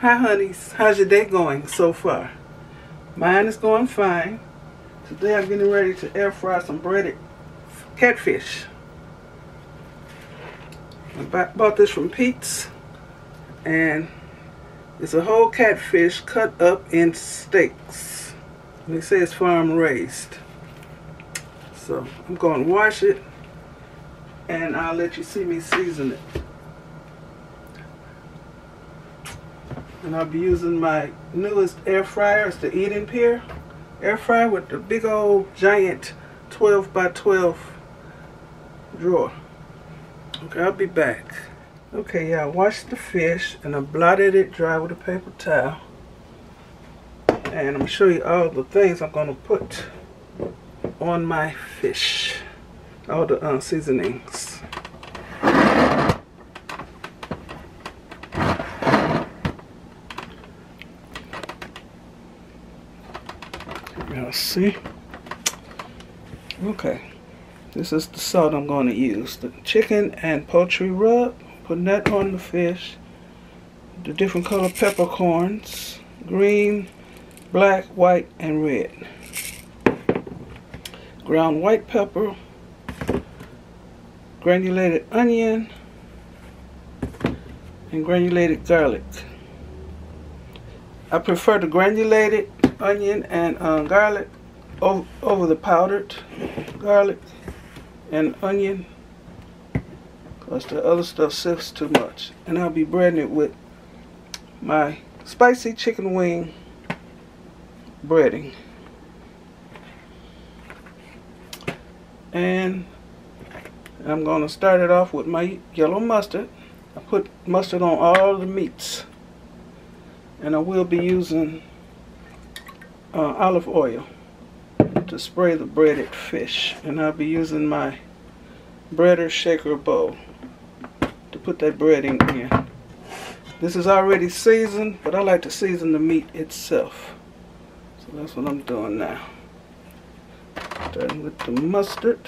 Hi honeys, how's your day going so far? Mine is going fine. Today I'm getting ready to air fry some breaded catfish. I bought this from Pete's, and it's a whole catfish cut up in steaks. And they say it's farm raised. So I'm going to wash it, and I'll let you see me season it. And I'll be using my newest air fryer. It's the Eden Pier air fryer with the big old giant 12 by 12 drawer. Okay, I'll be back. Okay, yeah, I washed the fish and I blotted it dry with a paper towel. And I'm going to show you all the things I'm going to put on my fish. All the seasonings. Y'all see? Okay. This is the salt I'm going to use. The chicken and poultry rub. Putting that on the fish. The different color peppercorns. Green, black, white, and red. Ground white pepper. Granulated onion. And granulated garlic. I prefer the granulated onion and garlic over the powdered garlic and onion, because the other stuff sifts too much. And I'll be breading it with my spicy chicken wing breading. And I'm going to start it off with my yellow mustard. I put mustard on all the meats. And I will be using olive oil to spray the breaded fish. And I'll be using my breader shaker bowl to put that breading in. This is already seasoned, but I like to season the meat itself. So that's what I'm doing now. Starting with the mustard.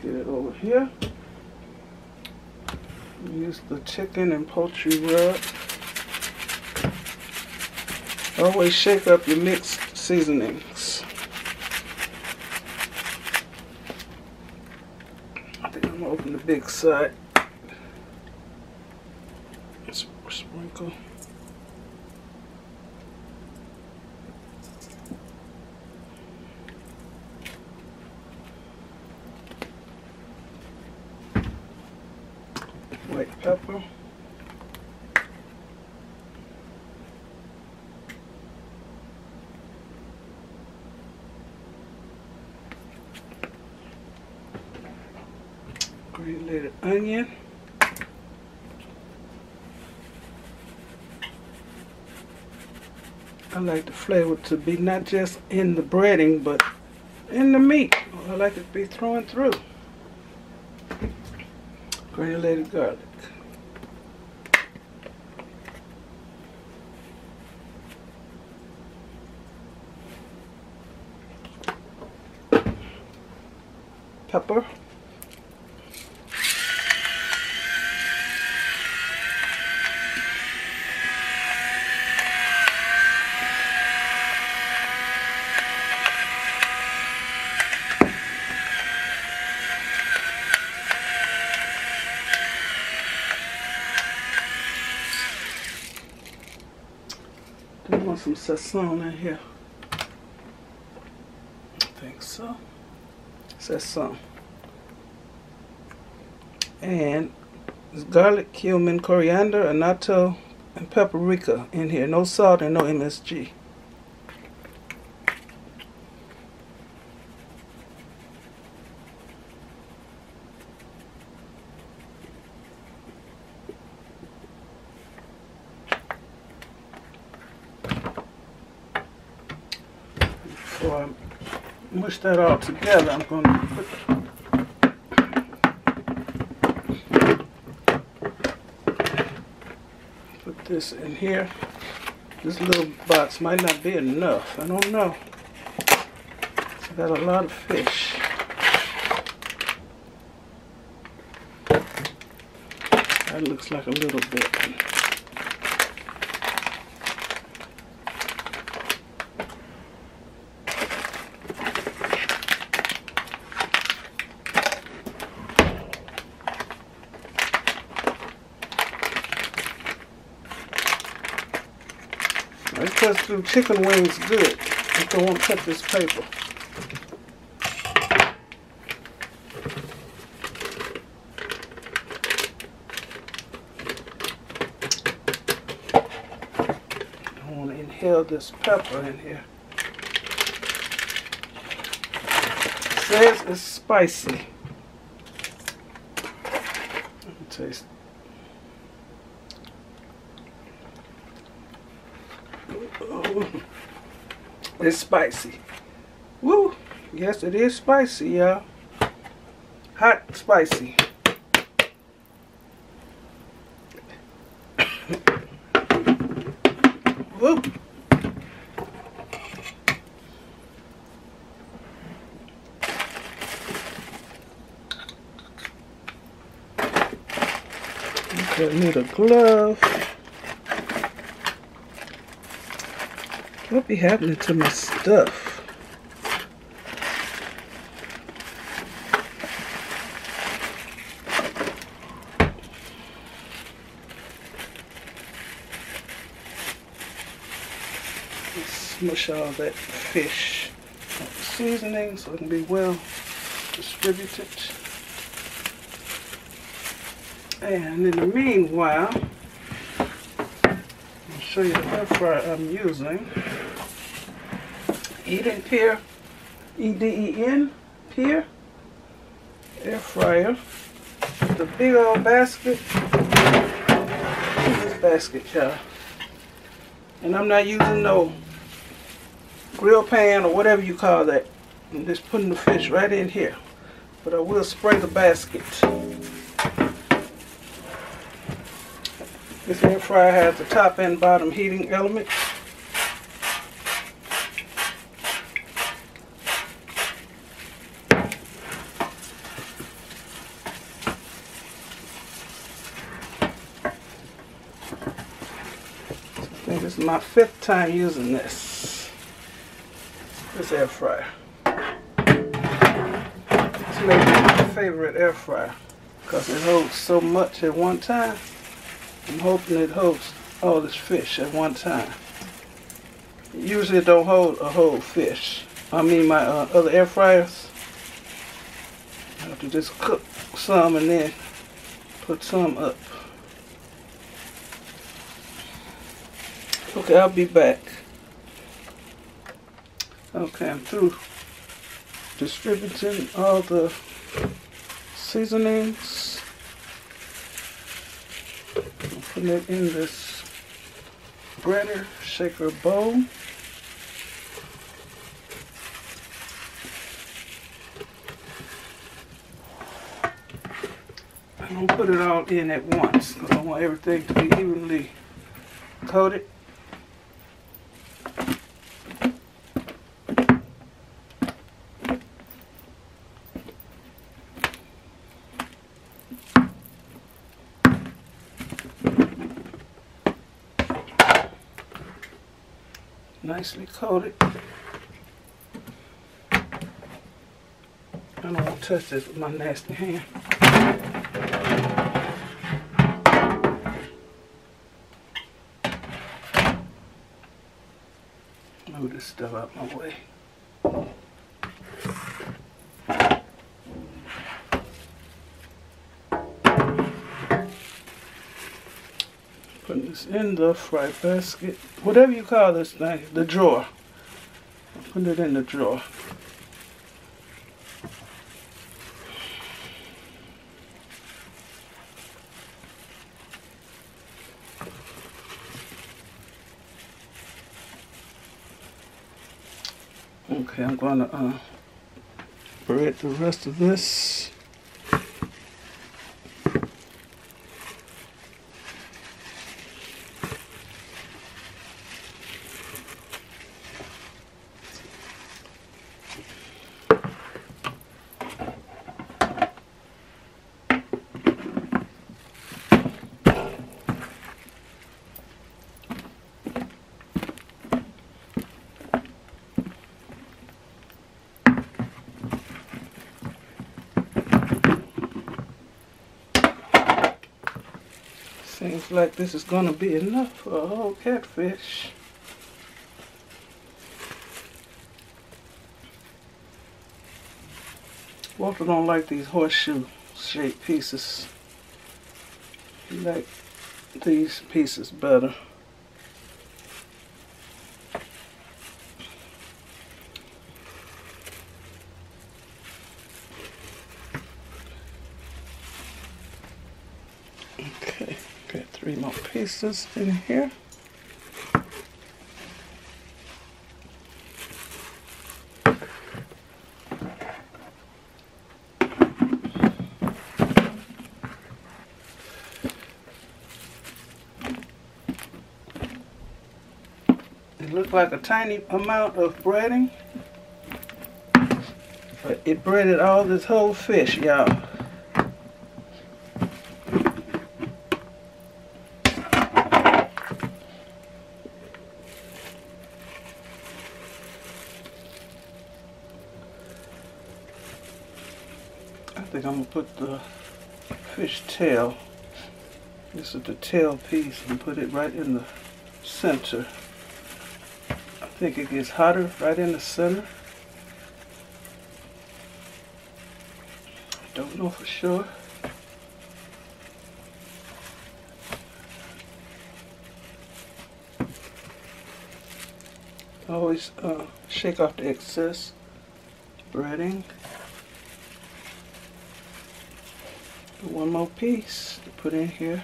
Get it over here. Use the chicken and poultry rub. Always shake up your mixed seasonings. I think I'm gonna open the big side. Sprinkle. White pepper. Granulated onion. I like the flavor to be not just in the breading, but in the meat. I like it to be through. Granulated garlic. Pepper. I want some sazon in here. I think so. Sazon. And there's garlic, cumin, coriander, annatto, and paprika in here. No salt and no MSG. Before I mush that all together, I'm going to put this in here. This little box might not be enough. I don't know. It's got a lot of fish. That looks like a little bit. It cuts through chicken wings good. I don't want to cut this paper. I want to inhale this pepper in here. It says it's spicy. Let me taste it. It's spicy. Woo! Yes, it is spicy, y'all. Hot, spicy. Woo! Okay, I need a glove. What be happening to my stuff? Let's smush all that fish with the seasoning so it can be well distributed. And in the meanwhile, I'll show you the air fryer I'm using. Eden Pier, E-D-E-N, Pier, air fryer. The big old basket. This basket, y'all. And I'm not using no grill pan or whatever you call that. I'm just putting the fish right in here. But I will spray the basket. This air fryer has the top and bottom heating element. I think this is my 5th time using this air fryer. It's maybe my favorite air fryer because it holds so much at one time. I'm hoping it holds all this fish at one time. Usually it don't hold a whole fish. I mean my other air fryers, I have to just cook some and then put some up. Okay, I'll be back. Okay, I'm through distributing all the seasonings. I'm putting it in this breader shaker bowl. I'm going to put it all in at once because I want everything to be evenly coated. Nicely coated. I don't want to touch this with my nasty hand. Move this stuff out my way. Putting this in the fry basket, whatever you call this thing, the drawer. I'm putting it in the drawer. Okay, I'm going to bread the rest of this. Looks like this is gonna be enough for a whole catfish. Walter don't like these horseshoe shaped pieces. He like these pieces better. Okay, got 3 more pieces in here. It looked like a tiny amount of breading, but it breaded all this whole fish, y'all. I think I'm gonna put the fish tail. This is the tail piece, and put it right in the center. I think it gets hotter right in the center. I don't know for sure. Always shake off the excess breading. One more piece to put in here.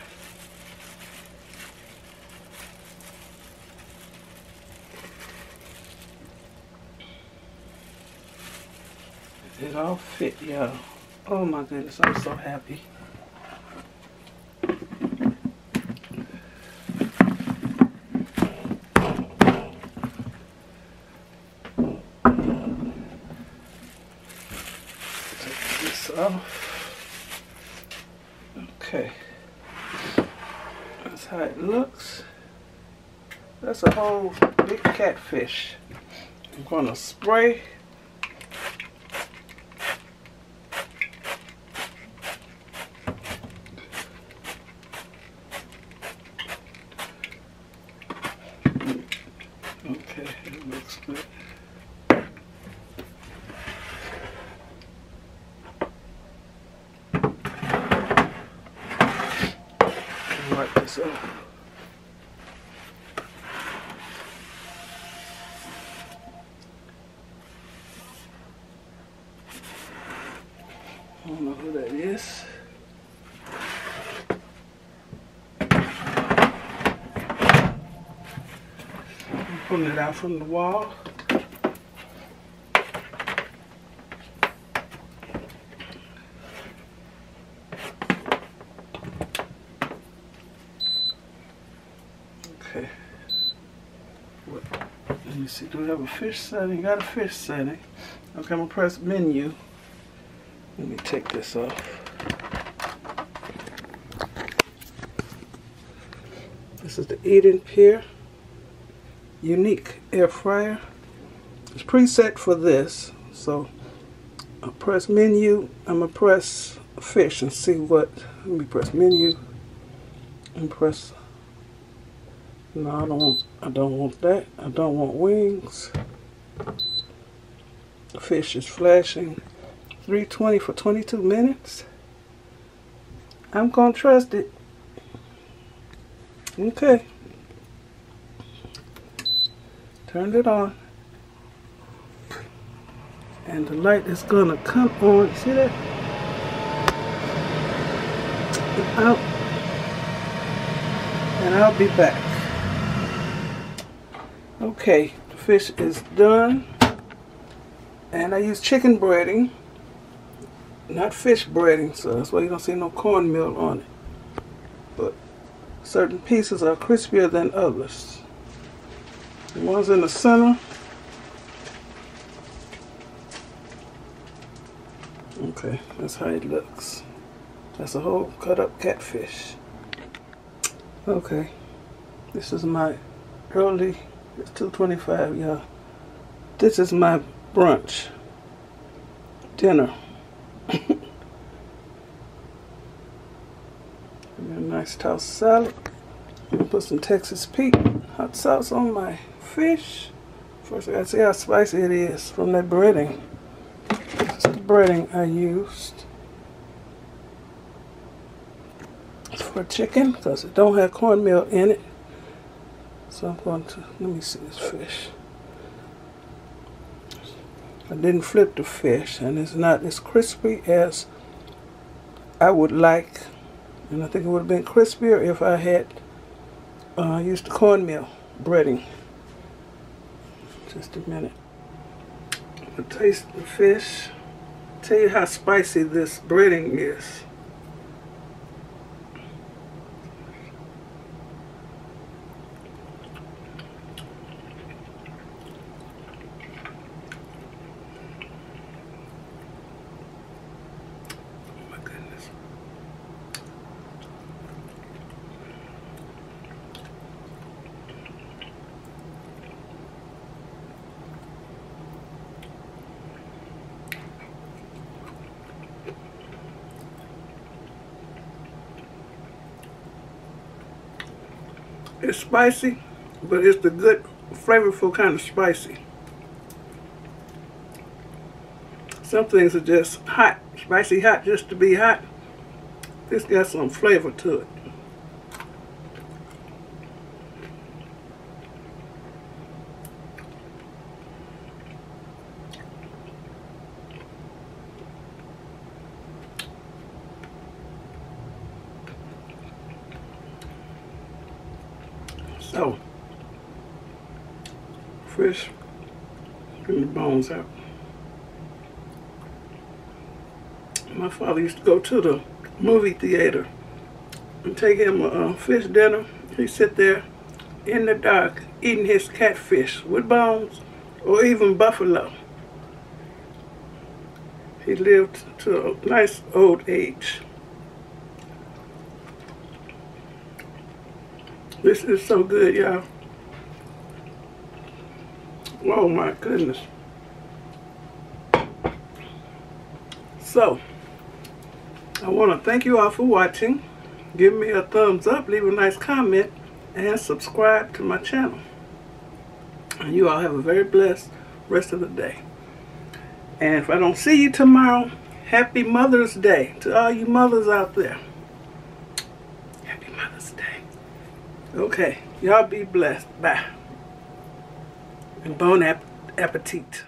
It all fit, y'all. Oh my goodness, I'm so happy. Take this off. Okay, that's how it looks. That's a whole big catfish. I'm gonna spray. Okay, it looks good. Wipe this off. I don't know who that is. I'm pulling it out from the wall. Okay. Let me see, do we have a fish setting? Got a fish setting. Okay, I'm gonna press menu. Let me take this off. This is the Eden Pier Unique Air Fryer. It's preset for this, so I'll press menu. I'm gonna press fish and see what. Let me press menu and press. No, I don't want that. I don't want wings. The fish is flashing. 320 for 22 minutes. I'm gonna trust it. Okay. Turned it on. And the light is gonna come on. See that? Out. And I'll be back. Okay, the fish is done. And I use chicken breading, not fish breading, so that's why you don't see no cornmeal on it. But certain pieces are crispier than others. The ones in the center. Okay, that's how it looks. That's a whole cut up catfish. Okay, this is my early, it's 2:25, y'all. This is my brunch, dinner. A nice tossed salad. I'm gonna put some Texas Pete hot sauce on my fish. First I gotta see how spicy it is from that breading. This is the breading I used for chicken because it don't have cornmeal in it. So I'm going to, let me see this fish. I didn't flip the fish, and it's not as crispy as I would like. And I think it would have been crispier if I had used the cornmeal breading. Just a minute. I'll taste the fish. Tell you how spicy this breading is. It's spicy, but it's the good, flavorful kind of spicy. Some things are just hot, spicy hot just to be hot. This got some flavor to it. So, fish, getting the bones out. My father used to go to the movie theater and take him a fish dinner. He'd sit there in the dark eating his catfish with bones or even buffalo. He lived to a nice old age. This is so good, y'all. Oh my goodness. So, I want to thank you all for watching. Give me a thumbs up, leave a nice comment, and subscribe to my channel. And you all have a very blessed rest of the day. And if I don't see you tomorrow, happy Mother's Day to all you mothers out there. Happy Mother's Day. Okay, y'all be blessed. Bye. And bon appetit.